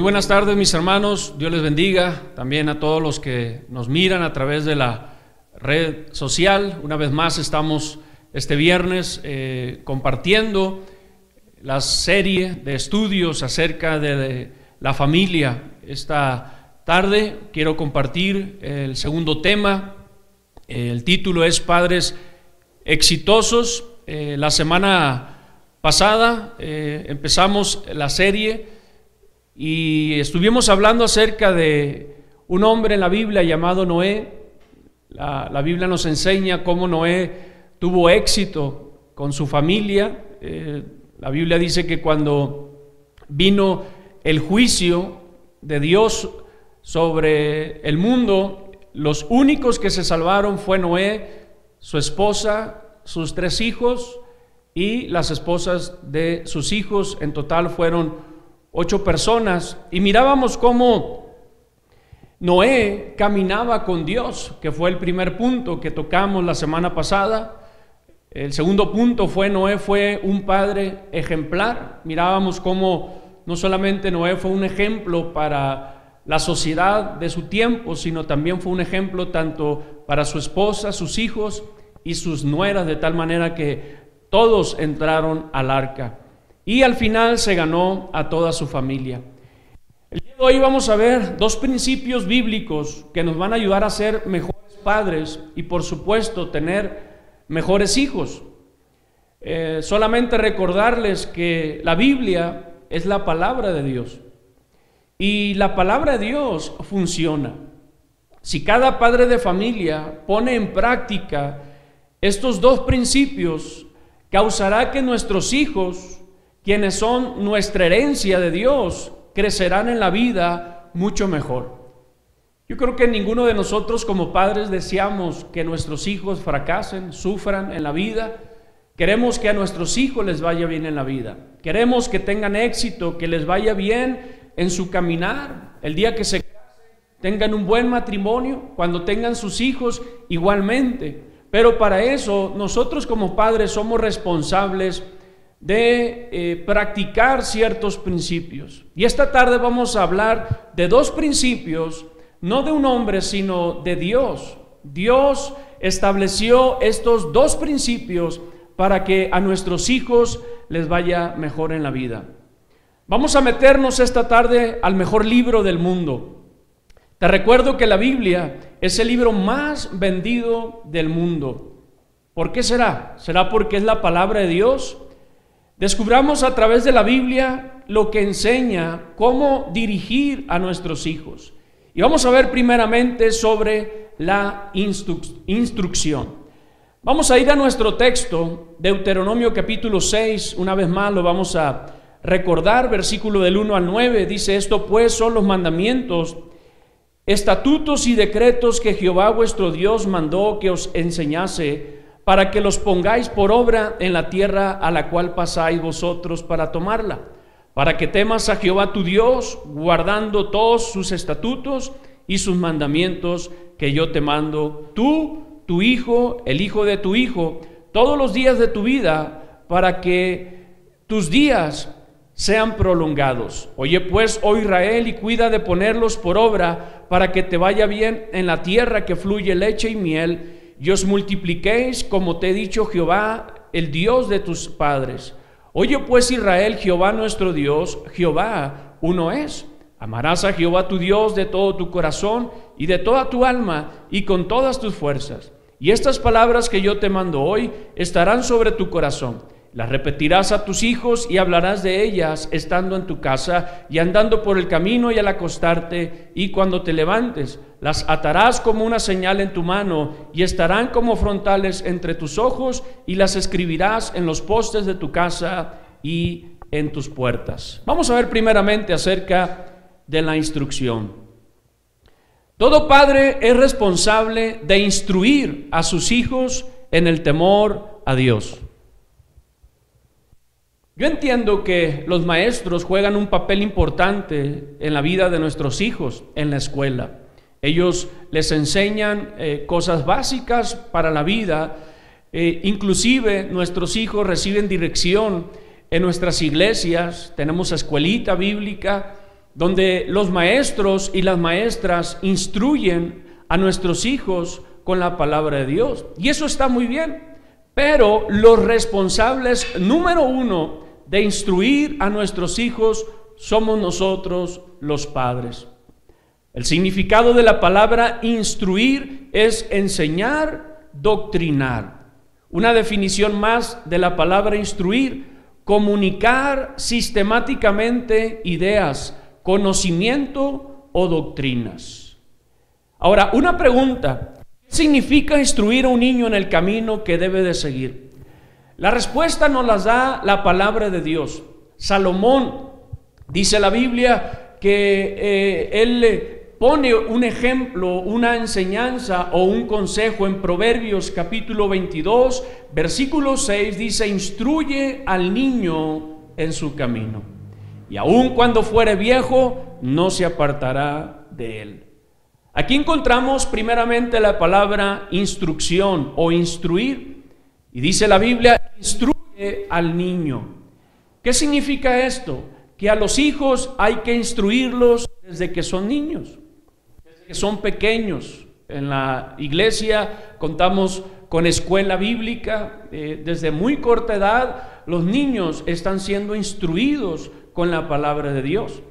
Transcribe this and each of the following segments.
Muy buenas tardes, mis hermanos, Dios les bendiga, también a todos los que nos miran a través de la red social. Una vez más estamos este viernes compartiendo la serie de estudios acerca de la familia. Esta tarde quiero compartir el segundo tema. El título es Padres Exitosos. La semana pasada empezamos la serie y estuvimos hablando acerca de un hombre en la Biblia llamado Noé. La Biblia nos enseña cómo Noé tuvo éxito con su familia. La Biblia dice que cuando vino el juicio de Dios sobre el mundo, los únicos que se salvaron fue Noé, su esposa, sus 3 hijos y las esposas de sus hijos. En total fueron 8 personas, y mirábamos cómo Noé caminaba con Dios, que fue el primer punto que tocamos la semana pasada. El segundo punto fue Noé fue un padre ejemplar. Mirábamos cómo no solamente Noé fue un ejemplo para la sociedad de su tiempo, sino también fue un ejemplo tanto para su esposa, sus hijos y sus nueras, de tal manera que todos entraron al arca. Y al final se ganó a toda su familia. El día de hoy vamos a ver 2 principios bíblicos que nos van a ayudar a ser mejores padres y, por supuesto, tener mejores hijos. Solamente recordarles que la Biblia es la palabra de Dios y la palabra de Dios funciona. Si cada padre de familia pone en práctica estos 2 principios, causará que nuestros hijos, quienes son nuestra herencia de Dios, crecerán en la vida mucho mejor. Yo creo que ninguno de nosotros como padres deseamos que nuestros hijos fracasen, sufran en la vida. Queremos que a nuestros hijos les vaya bien en la vida. Queremos que tengan éxito, que les vaya bien en su caminar. El día que se casen, tengan un buen matrimonio. Cuando tengan sus hijos, igualmente. Pero para eso, nosotros como padres somos responsables de practicar ciertos principios. Y esta tarde vamos a hablar de 2 principios, no de un hombre, sino de Dios. Dios estableció estos 2 principios para que a nuestros hijos les vaya mejor en la vida. Vamos a meternos esta tarde al mejor libro del mundo. Te recuerdo que la Biblia es el libro más vendido del mundo. ¿Por qué será? ¿Será porque es la palabra de Dios? Descubramos a través de la Biblia lo que enseña cómo dirigir a nuestros hijos. Y vamos a ver primeramente sobre la instrucción. Vamos a ir a nuestro texto, Deuteronomio capítulo 6, una vez más lo vamos a recordar, versículo del 1 al 9, dice: esto pues son los mandamientos, estatutos y decretos que Jehová vuestro Dios mandó que os enseñase, para que los pongáis por obra en la tierra a la cual pasáis vosotros para tomarla, para que temas a Jehová tu Dios, guardando todos sus estatutos y sus mandamientos que yo te mando, tú, tu hijo, el hijo de tu hijo, todos los días de tu vida, para que tus días sean prolongados. Oye pues, oh Israel, y cuida de ponerlos por obra, para que te vaya bien en la tierra que fluye leche y miel, y os multipliquéis, como te he dicho Jehová, el Dios de tus padres. Oye pues Israel, Jehová nuestro Dios, Jehová uno es. Amarás a Jehová tu Dios de todo tu corazón y de toda tu alma y con todas tus fuerzas. Y estas palabras que yo te mando hoy estarán sobre tu corazón. Las repetirás a tus hijos y hablarás de ellas estando en tu casa y andando por el camino y al acostarte y cuando te levantes. Las atarás como una señal en tu mano y estarán como frontales entre tus ojos y las escribirás en los postes de tu casa y en tus puertas. Vamos a ver primeramente acerca de la instrucción. Todo padre es responsable de instruir a sus hijos en el temor a Dios. Yo entiendo que los maestros juegan un papel importante en la vida de nuestros hijos en la escuela. Ellos les enseñan cosas básicas para la vida. Inclusive nuestros hijos reciben dirección en nuestras iglesias. Tenemos escuelita bíblica donde los maestros y las maestras instruyen a nuestros hijos con la palabra de Dios. Y eso está muy bien, pero los responsables número uno de instruir a nuestros hijos somos nosotros, los padres. El significado de la palabra instruir es enseñar, doctrinar. Una definición más de la palabra instruir: comunicar sistemáticamente ideas, conocimiento o doctrinas. Ahora, una pregunta: ¿qué significa instruir a un niño en el camino que debe de seguir? La respuesta nos la da la palabra de Dios. Salomón, dice la Biblia, que él pone un ejemplo, una enseñanza o un consejo en Proverbios capítulo 22, versículo 6, dice: instruye al niño en su camino, y aun cuando fuere viejo, no se apartará de él. Aquí encontramos primeramente la palabra instrucción o instruir, y dice la Biblia: instruye al niño. ¿Qué significa esto? Que a los hijos hay que instruirlos desde que son niños, desde que son pequeños. En la iglesia contamos con escuela bíblica. Desde muy corta edad los niños están siendo instruidos con la palabra de Dios.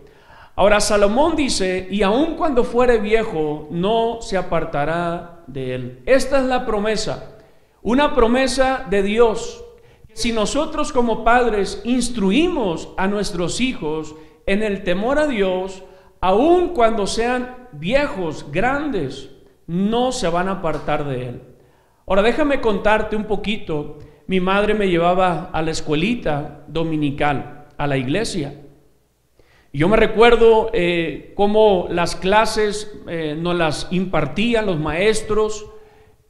Ahora Salomón dice: y aun cuando fuere viejo, no se apartará de él. Esta es la promesa, una promesa de Dios. Si nosotros como padres instruimos a nuestros hijos en el temor a Dios, aun cuando sean viejos, grandes, no se van a apartar de él. Ahora déjame contarte un poquito. Mi madre me llevaba a la escuelita dominical, a la iglesia. Yo me recuerdo cómo las clases nos las impartían los maestros,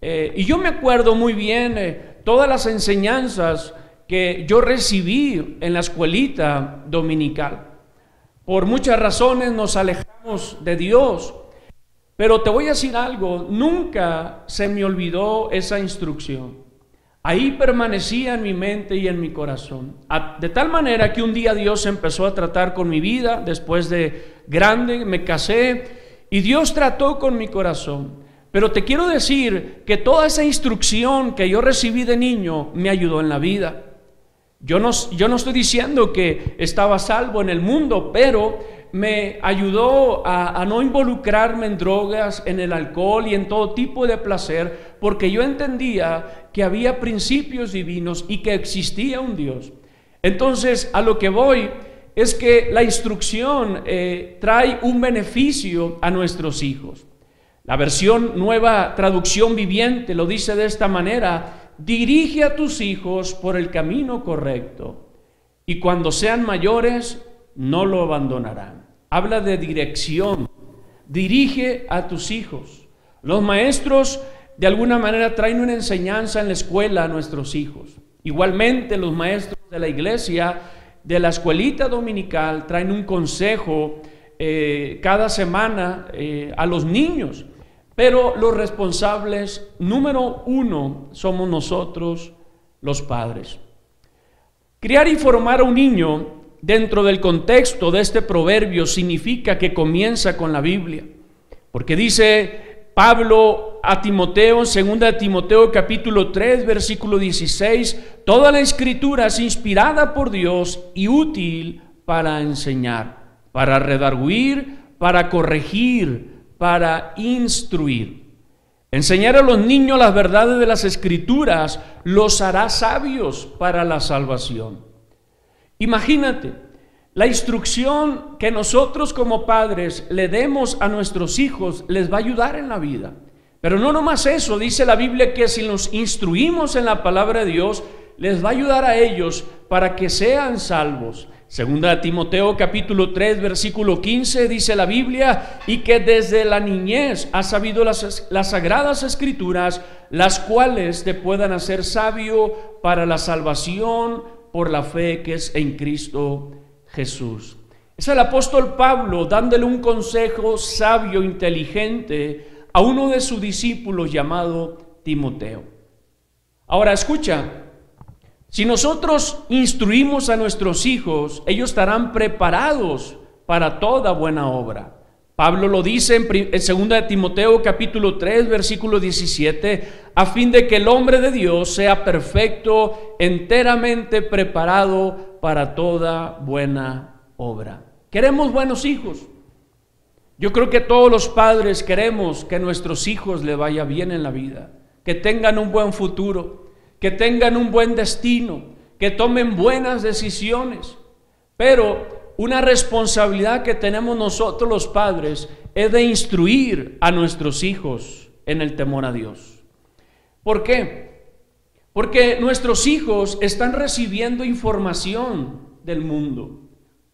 y yo me acuerdo muy bien todas las enseñanzas que yo recibí en la escuelita dominical. Por muchas razones nos alejamos de Dios, pero te voy a decir algo: nunca se me olvidó esa instrucción. Ahí permanecía en mi mente y en mi corazón, de tal manera que un día Dios empezó a tratar con mi vida. Después de grande me casé y Dios trató con mi corazón. Pero te quiero decir que toda esa instrucción que yo recibí de niño me ayudó en la vida. Yo no estoy diciendo que estaba salvo en el mundo, pero me ayudó a no involucrarme en drogas, en el alcohol y en todo tipo de placer, porque yo entendía que había principios divinos y que existía un Dios. Entonces, a lo que voy es que la instrucción trae un beneficio a nuestros hijos. La versión Nueva Traducción Viviente lo dice de esta manera: dirige a tus hijos por el camino correcto, y cuando sean mayores no lo abandonarán. Habla de dirección. Dirige a tus hijos. Los maestros de alguna manera traen una enseñanza en la escuela a nuestros hijos. Igualmente los maestros de la iglesia, de la escuelita dominical, traen un consejo cada semana a los niños. Pero los responsables número uno somos nosotros, los padres. Criar y formar a un niño dentro del contexto de este proverbio significa que comienza con la Biblia, porque dice Pablo a Timoteo, en 2 Timoteo capítulo 3 versículo 16: toda la escritura es inspirada por Dios y útil para enseñar, para redarguir, para corregir, para instruir. Enseñar a los niños las verdades de las escrituras los hará sabios para la salvación. Imagínate, la instrucción que nosotros como padres le demos a nuestros hijos les va a ayudar en la vida. Pero no nomás eso, dice la Biblia que si los instruimos en la palabra de Dios, les va a ayudar a ellos para que sean salvos. Segunda Timoteo capítulo 3 versículo 15 dice la Biblia: y que desde la niñez has sabido las sagradas escrituras, las cuales te puedan hacer sabio para la salvación por la fe que es en Cristo Jesús. Es el apóstol Pablo dándole un consejo sabio, inteligente a uno de sus discípulos llamado Timoteo. Ahora escucha. Si nosotros instruimos a nuestros hijos, ellos estarán preparados para toda buena obra. Pablo lo dice en 2 de Timoteo capítulo 3 versículo 17, a fin de que el hombre de Dios sea perfecto, enteramente preparado para toda buena obra. ¿Queremos buenos hijos? Yo creo que todos los padres queremos que a nuestros hijos les vaya bien en la vida, que tengan un buen futuro, que tengan un buen destino, que tomen buenas decisiones. Pero una responsabilidad que tenemos nosotros los padres es de instruir a nuestros hijos en el temor a Dios. ¿Por qué? Porque nuestros hijos están recibiendo información del mundo.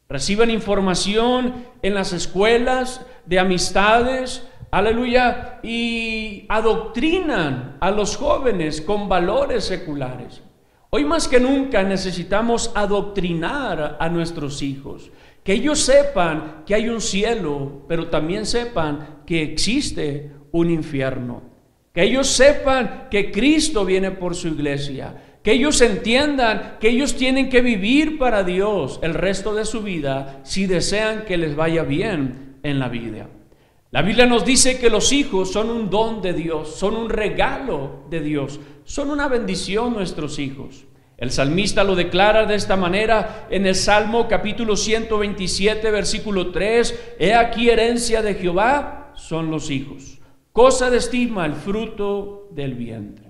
Reciben información en las escuelas, de amistades, aleluya, y adoctrinan a los jóvenes con valores seculares. Hoy más que nunca necesitamos adoctrinar a nuestros hijos, que ellos sepan que hay un cielo, pero también sepan que existe un infierno, que ellos sepan que Cristo viene por su iglesia, que ellos entiendan que ellos tienen que vivir para Dios el resto de su vida si desean que les vaya bien en la vida. La Biblia nos dice que los hijos son un don de Dios, son un regalo de Dios, son una bendición nuestros hijos. El salmista lo declara de esta manera en el Salmo capítulo 127 versículo 3, he aquí herencia de Jehová son los hijos, cosa de estima el fruto del vientre.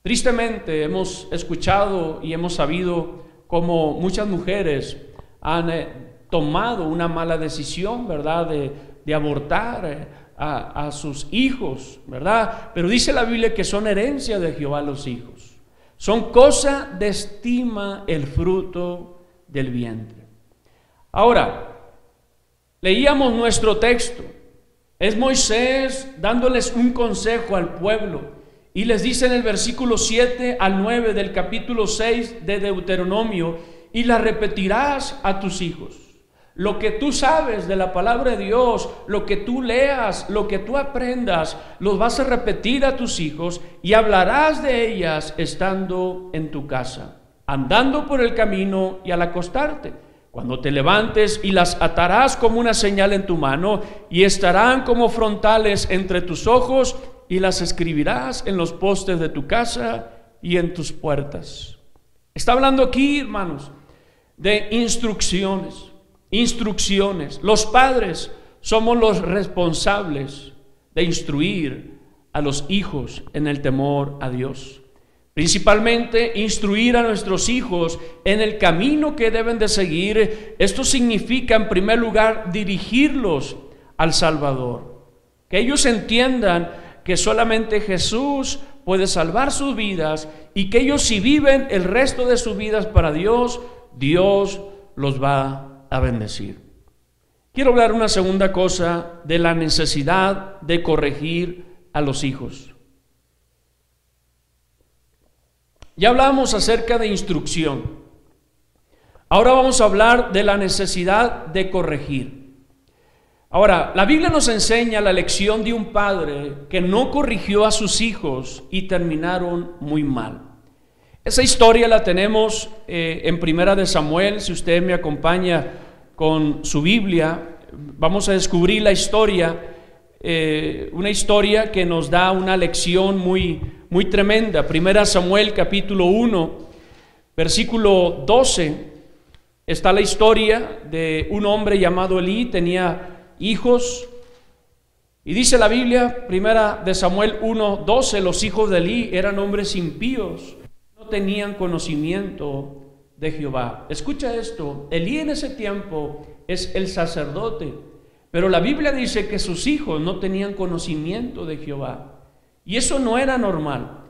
Tristemente hemos escuchado y hemos sabido cómo muchas mujeres han tomado una mala decisión, ¿verdad?, de abortar a sus hijos, ¿verdad? Pero dice la Biblia que son herencia de Jehová los hijos. Son cosa de estima el fruto del vientre. Ahora, leíamos nuestro texto. Es Moisés dándoles un consejo al pueblo. Y les dice en el versículo 7 al 9 del capítulo 6 de Deuteronomio, y la repetirás a tus hijos. Lo que tú sabes de la palabra de Dios, lo que tú leas, lo que tú aprendas, los vas a repetir a tus hijos y hablarás de ellas estando en tu casa, andando por el camino y al acostarte. Cuando te levantes, y las atarás como una señal en tu mano y estarán como frontales entre tus ojos, y las escribirás en los postes de tu casa y en tus puertas. Está hablando aquí, hermanos, de instrucciones. Los padres somos los responsables de instruir a los hijos en el temor a Dios. Principalmente instruir a nuestros hijos en el camino que deben de seguir. Esto significa, en primer lugar, dirigirlos al Salvador. Que ellos entiendan que solamente Jesús puede salvar sus vidas, y que ellos, si viven el resto de sus vidas para Dios, Dios los va a bendecir. Quiero hablar una segunda cosa de la necesidad de corregir a los hijos. Ya hablamos acerca de instrucción. Ahora vamos a hablar de la necesidad de corregir. Ahora, la Biblia nos enseña la lección de un padre que no corrigió a sus hijos y terminaron muy mal. Esa historia la tenemos en Primera de Samuel. Si usted me acompaña con su Biblia, vamos a descubrir la historia, una historia que nos da una lección muy tremenda. Primera Samuel capítulo 1, versículo 12, está la historia de un hombre llamado Elí. Tenía hijos, y dice la Biblia, Primera de Samuel 1:12, los hijos de Elí eran hombres impíos, no tenían conocimiento de Jehová. Escucha esto, Elí en ese tiempo es el sacerdote, pero la Biblia dice que sus hijos no tenían conocimiento de Jehová, y eso no era normal.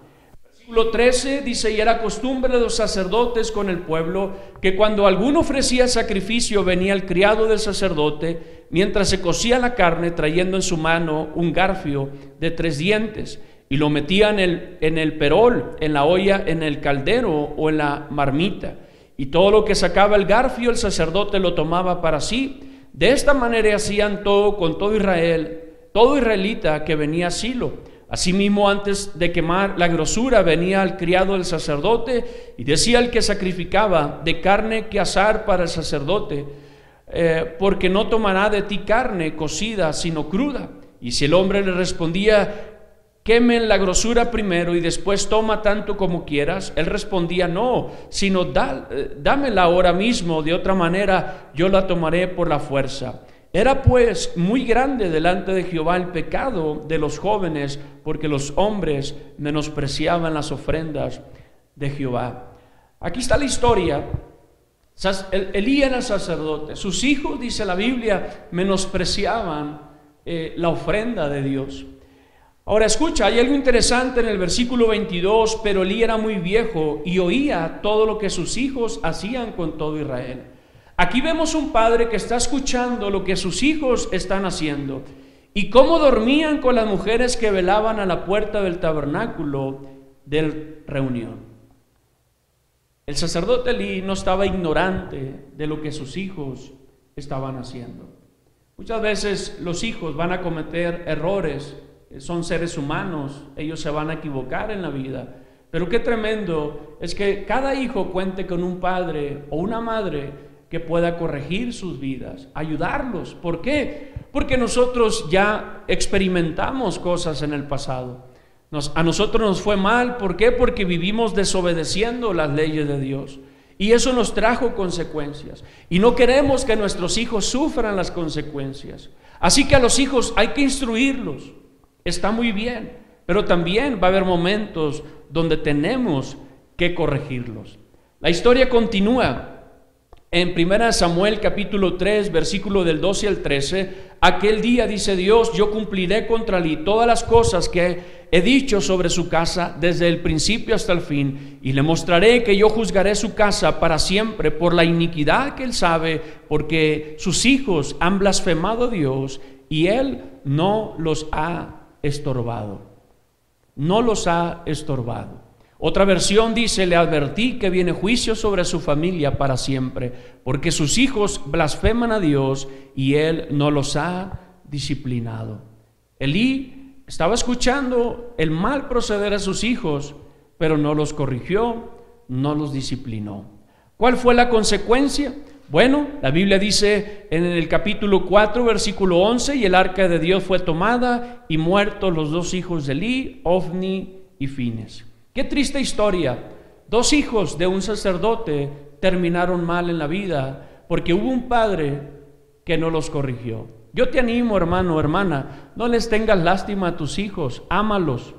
Versículo 13 dice, y era costumbre de los sacerdotes con el pueblo, que cuando alguno ofrecía sacrificio, venía el criado del sacerdote, mientras se cocía la carne, trayendo en su mano un garfio de 3 dientes, y lo metía en el perol, en la olla, en el caldero o en la marmita, y todo lo que sacaba el garfio, el sacerdote lo tomaba para sí. De esta manera hacían todo con todo Israel, todo israelita que venía a Silo. Asimismo, antes de quemar la grosura, venía el criado del sacerdote, y decía el que sacrificaba, de carne que asar para el sacerdote, porque no tomará de ti carne cocida, sino cruda. Y si el hombre le respondía: quemen la grosura primero y después toma tanto como quieras, él respondía: no, sino dámela ahora mismo, de otra manera yo la tomaré por la fuerza. Era pues muy grande delante de Jehová el pecado de los jóvenes, porque los hombres menospreciaban las ofrendas de Jehová. Aquí está la historia. Elí era sacerdote. Sus hijos, dice la Biblia, menospreciaban la ofrenda de Dios. Ahora escucha, hay algo interesante en el versículo 22. Pero Elí era muy viejo y oía todo lo que sus hijos hacían con todo Israel. Aquí vemos un padre que está escuchando lo que sus hijos están haciendo y cómo dormían con las mujeres que velaban a la puerta del tabernáculo de reunión. El sacerdote Elí no estaba ignorante de lo que sus hijos estaban haciendo. Muchas veces los hijos van a cometer errores, son seres humanos, ellos se van a equivocar en la vida. Pero qué tremendo es que cada hijo cuente con un padre o una madre que pueda corregir sus vidas, ayudarlos. ¿Por qué? Porque nosotros ya experimentamos cosas en el pasado. A nosotros nos fue mal. ¿Por qué? Porque vivimos desobedeciendo las leyes de Dios. Y eso nos trajo consecuencias. Y no queremos que nuestros hijos sufran las consecuencias. Así que a los hijos hay que instruirlos. Está muy bien. Pero también va a haber momentos donde tenemos que corregirlos. La historia continúa. En 1 Samuel capítulo 3, versículo del 12 al 13, aquel día, dice Dios, yo cumpliré contra Elí todas las cosas que he dicho sobre su casa desde el principio hasta el fin, y le mostraré que yo juzgaré su casa para siempre por la iniquidad que él sabe, porque sus hijos han blasfemado a Dios y él no los ha estorbado. No los ha estorbado. Otra versión dice: le advertí que viene juicio sobre su familia para siempre, porque sus hijos blasfeman a Dios y él no los ha disciplinado. Elí estaba escuchando el mal proceder de sus hijos, pero no los corrigió, no los disciplinó. ¿Cuál fue la consecuencia? Bueno, la Biblia dice en el capítulo 4, versículo 11, y el arca de Dios fue tomada y muertos los dos hijos de Elí, Ofni y Fines. Qué triste historia. Dos hijos de un sacerdote terminaron mal en la vida porque hubo un padre que no los corrigió. Yo te animo, hermano, hermana, no les tengas lástima a tus hijos, ámalos.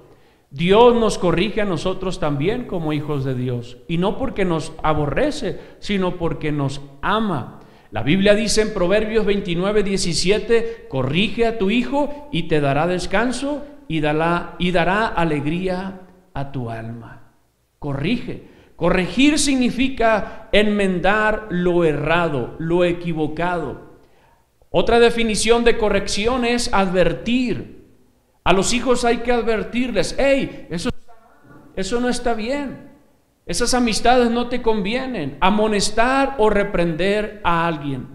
Dios nos corrige a nosotros también como hijos de Dios, y no porque nos aborrece, sino porque nos ama. La Biblia dice en Proverbios 29, 17, corrige a tu hijo y te dará descanso y dará alegría a tu alma. Corrige. Corregir significa enmendar lo errado, lo equivocado. Otra definición de corrección es advertir. A los hijos hay que advertirles: hey, eso no está bien. Esas amistades no te convienen. Amonestar o reprender a alguien.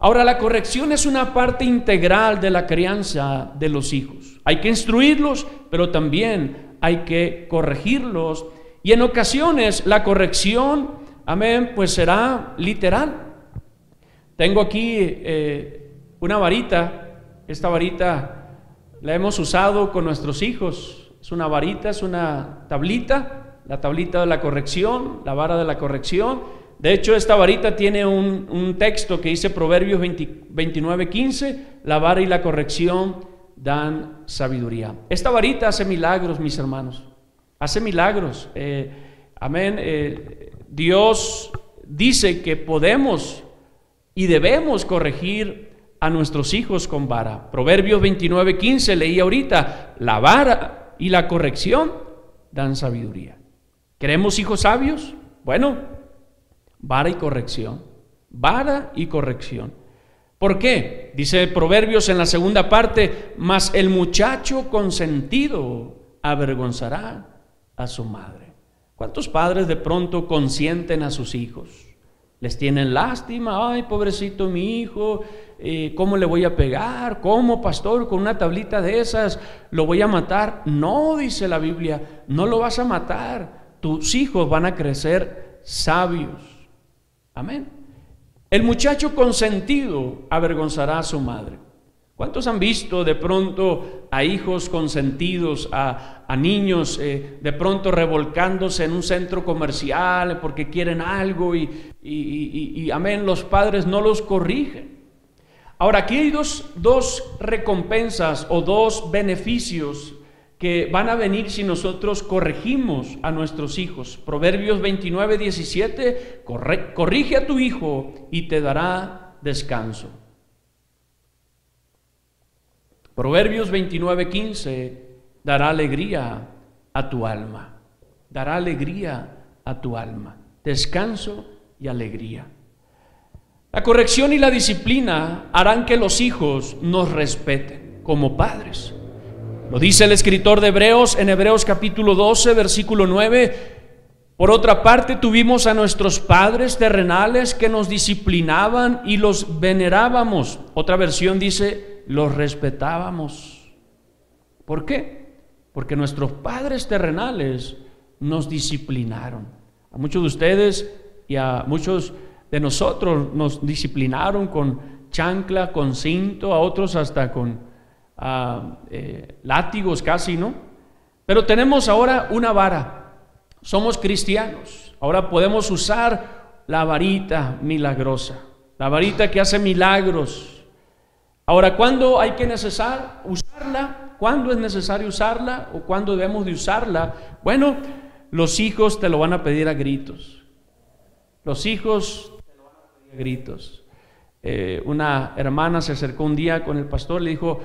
Ahora, la corrección es una parte integral de la crianza de los hijos. Hay que instruirlos, pero también hay que corregirlos, y en ocasiones la corrección, amén, pues será literal. Tengo aquí una varita. Esta varita la hemos usado con nuestros hijos. Es una varita, es una tablita, la tablita de la corrección, la vara de la corrección. De hecho, esta varita tiene un texto que dice Proverbios 29, 15, la vara y la corrección dan sabiduría. Esta varita hace milagros, mis hermanos, hace milagros. Amén. Dios dice que podemos y debemos corregir a nuestros hijos con vara. Proverbios 29, 15, leí ahorita, la vara y la corrección dan sabiduría. ¿Queremos hijos sabios? Bueno, vara y corrección. Vara y corrección. ¿Por qué? Dice Proverbios en la segunda parte: mas el muchacho consentido avergonzará a su madre. ¿Cuántos padres de pronto consienten a sus hijos? Les tienen lástima. Ay, pobrecito mi hijo, ¿cómo le voy a pegar? ¿Cómo, pastor? Con una tablita de esas lo voy a matar. No, dice la Biblia, no lo vas a matar. Tus hijos van a crecer sabios. Amén. El muchacho consentido avergonzará a su madre. ¿Cuántos han visto de pronto a hijos consentidos, a niños de pronto revolcándose en un centro comercial porque quieren algo y amén, los padres no los corrigen? Ahora, aquí hay dos recompensas o dos beneficios que van a venir si nosotros corregimos a nuestros hijos. Proverbios 29:17, corrige a tu hijo y te dará descanso. Proverbios 29:15, dará alegría a tu alma. Dará alegría a tu alma. Descanso y alegría. La corrección y la disciplina harán que los hijos nos respeten como padres. Lo dice el escritor de Hebreos en Hebreos capítulo 12, versículo 9. Por otra parte, tuvimos a nuestros padres terrenales que nos disciplinaban y los venerábamos. Otra versión dice, los respetábamos. ¿Por qué? Porque nuestros padres terrenales nos disciplinaron. A muchos de ustedes y a muchos de nosotros nos disciplinaron con chancla, con cinto, a otros hasta con látigos casi, ¿no? Pero tenemos ahora una vara. Somos cristianos. Ahora podemos usar la varita milagrosa, la varita que hace milagros. Ahora, ¿cuándo hay que usarla? ¿Cuándo es necesario usarla? ¿O cuándo debemos de usarla? Bueno, los hijos te lo van a pedir a gritos. Los hijos te lo van a pedir a gritos. Una hermana se acercó un día con el pastor, le dijo,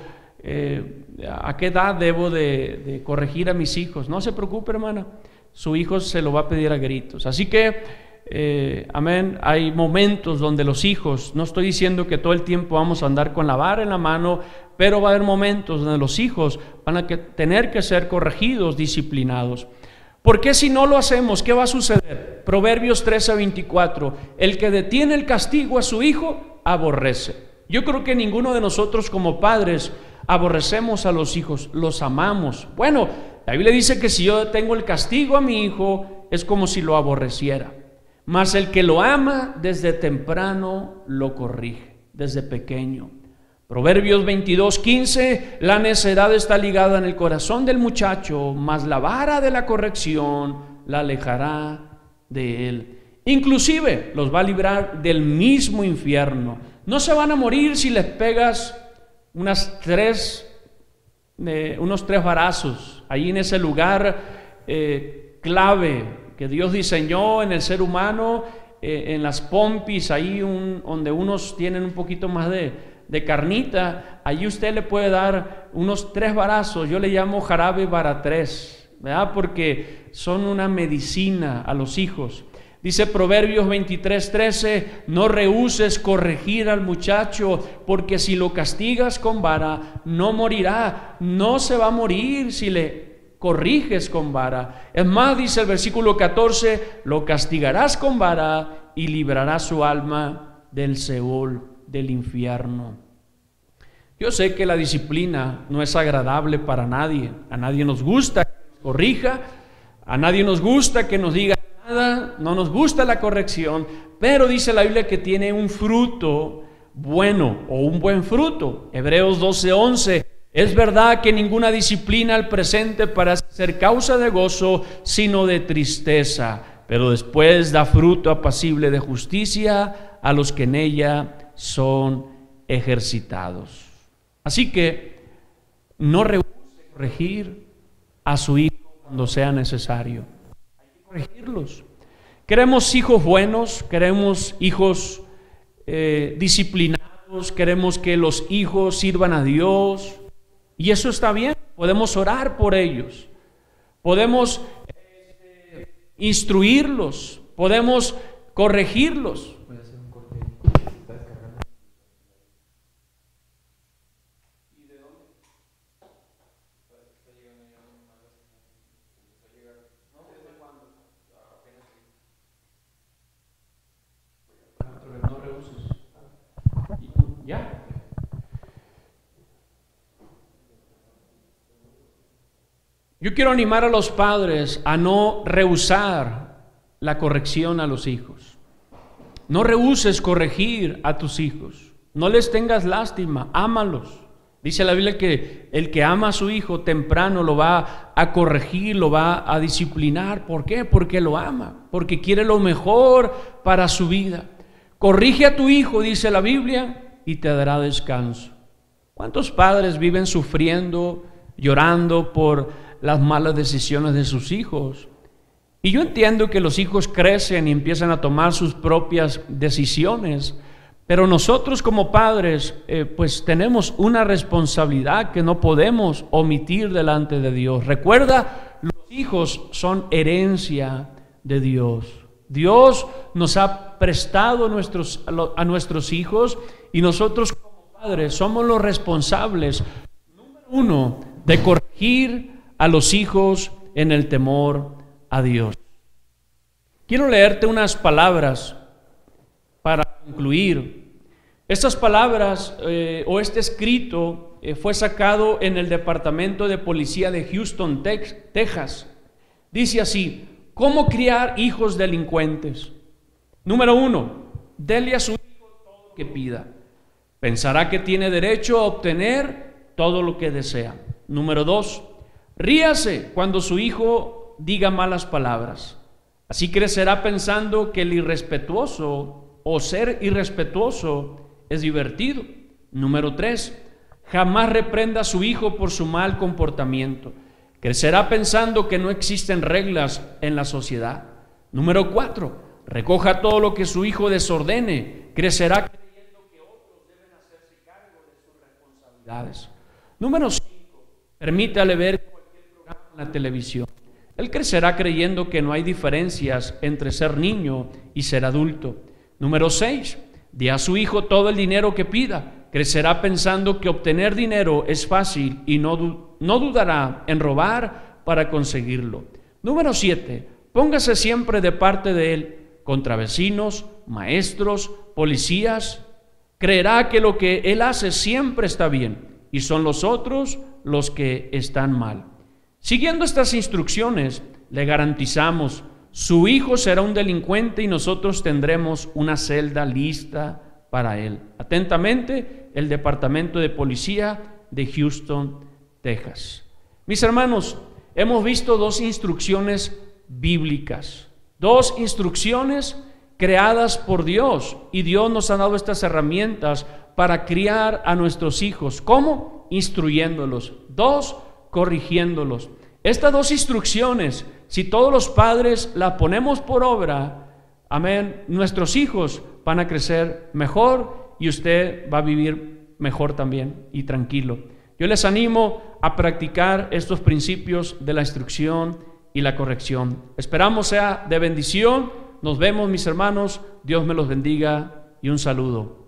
¿a qué edad debo de corregir a mis hijos? No se preocupe, hermana, su hijo se lo va a pedir a gritos. Así que, amén, hay momentos donde los hijos, no estoy diciendo que todo el tiempo vamos a andar con la vara en la mano, pero va a haber momentos donde los hijos van a tener que ser corregidos, disciplinados. ¿Por qué si no lo hacemos? ¿Qué va a suceder? Proverbios 13:24, el que detiene el castigo a su hijo, aborrece. Yo creo que ninguno de nosotros como padres aborrecemos a los hijos, los amamos. Bueno, la Biblia dice que si yo detengo el castigo a mi hijo, es como si lo aborreciera. Mas el que lo ama desde temprano lo corrige, desde pequeño. Proverbios 22:15, la necedad está ligada en el corazón del muchacho, mas la vara de la corrección la alejará de él. Inclusive los va a librar del mismo infierno. No se van a morir si les pegas unos tres varazos ahí en ese lugar clave que Dios diseñó en el ser humano, en las pompis, ahí donde unos tienen un poquito más de carnita, allí usted le puede dar unos 3 varazos. Yo le llamo jarabe vara 3, ¿verdad? Porque son una medicina a los hijos. Dice Proverbios 23:13, no rehúses corregir al muchacho, porque si lo castigas con vara, no morirá. No se va a morir si le corriges con vara. Es más, dice el versículo 14, lo castigarás con vara y librarás su alma del Seol, del infierno. Yo sé que la disciplina no es agradable para nadie. A nadie nos gusta que nos corrija, a nadie nos gusta que nos diga nada, no nos gusta la corrección, pero dice la Biblia que tiene un fruto bueno o un buen fruto. Hebreos 12:11, es verdad que ninguna disciplina al presente parece ser causa de gozo, sino de tristeza, pero después da fruto apacible de justicia a los que en ella son ejercitados. Así que no rehúse corregir a su hijo cuando sea necesario. Hay que corregirlos. Queremos hijos buenos, queremos hijos disciplinados, queremos que los hijos sirvan a Dios, y eso está bien. Podemos orar por ellos, podemos instruirlos, podemos corregirlos. ¿Ya? Yo quiero animar a los padres a no rehusar la corrección a los hijos. no rehúses corregir a tus hijos, no les tengas lástima, ámalos. Dice la Biblia que el que ama a su hijo temprano lo va a corregir, lo va a disciplinar. ¿Por qué? Porque lo ama, porque quiere lo mejor para su vida. Corrige a tu hijo, dice la Biblia, y te dará descanso. ¿Cuántos padres viven sufriendo, llorando por las malas decisiones de sus hijos? Y yo entiendo que los hijos crecen y empiezan a tomar sus propias decisiones, pero nosotros como padres pues tenemos una responsabilidad que no podemos omitir delante de Dios. Recuerda, los hijos son herencia de Dios. Dios nos ha prestado a nuestros hijos y nosotros como padres somos los responsables, número uno, de corregir a los hijos en el temor a Dios. Quiero leerte unas palabras para concluir. Estas palabras o este escrito fue sacado en el Departamento de Policía de Houston, Texas. Dice así: ¿cómo criar hijos delincuentes? Número uno, dele a su hijo todo lo que pida. Pensará que tiene derecho a obtener todo lo que desea. Número dos, ríase cuando su hijo diga malas palabras. Así crecerá pensando que el irrespetuoso o ser irrespetuoso es divertido. Número 3, jamás reprenda a su hijo por su mal comportamiento. Crecerá pensando que no existen reglas en la sociedad. Número 4, recoja todo lo que su hijo desordene. Crecerá creyendo que otros deben hacerse cargo de sus responsabilidades. Número 5, permítale ver cualquier programa en la televisión. Él crecerá creyendo que no hay diferencias entre ser niño y ser adulto. Número 6, dé a su hijo todo el dinero que pida. Crecerá pensando que obtener dinero es fácil y no dudará en robar para conseguirlo. Número 7, póngase siempre de parte de él contra vecinos, maestros, policías. Creerá que lo que él hace siempre está bien y son los otros los que están mal. Siguiendo estas instrucciones, le garantizamos, su hijo será un delincuente y nosotros tendremos una celda lista para él. Atentamente, el Departamento de Policía de Houston, Texas. Mis hermanos, hemos visto dos instrucciones bíblicas, dos instrucciones creadas por Dios, y Dios nos ha dado estas herramientas para criar a nuestros hijos. ¿Cómo? Instruyéndolos. 2, corrigiéndolos. Estas dos instrucciones, si todos los padres las ponemos por obra, amén, nuestros hijos van a crecer mejor y usted va a vivir mejor también y tranquilo. Yo les animo a practicar estos principios de la instrucción y la corrección. Esperamos sea de bendición. Nos vemos, mis hermanos. Dios me los bendiga y un saludo.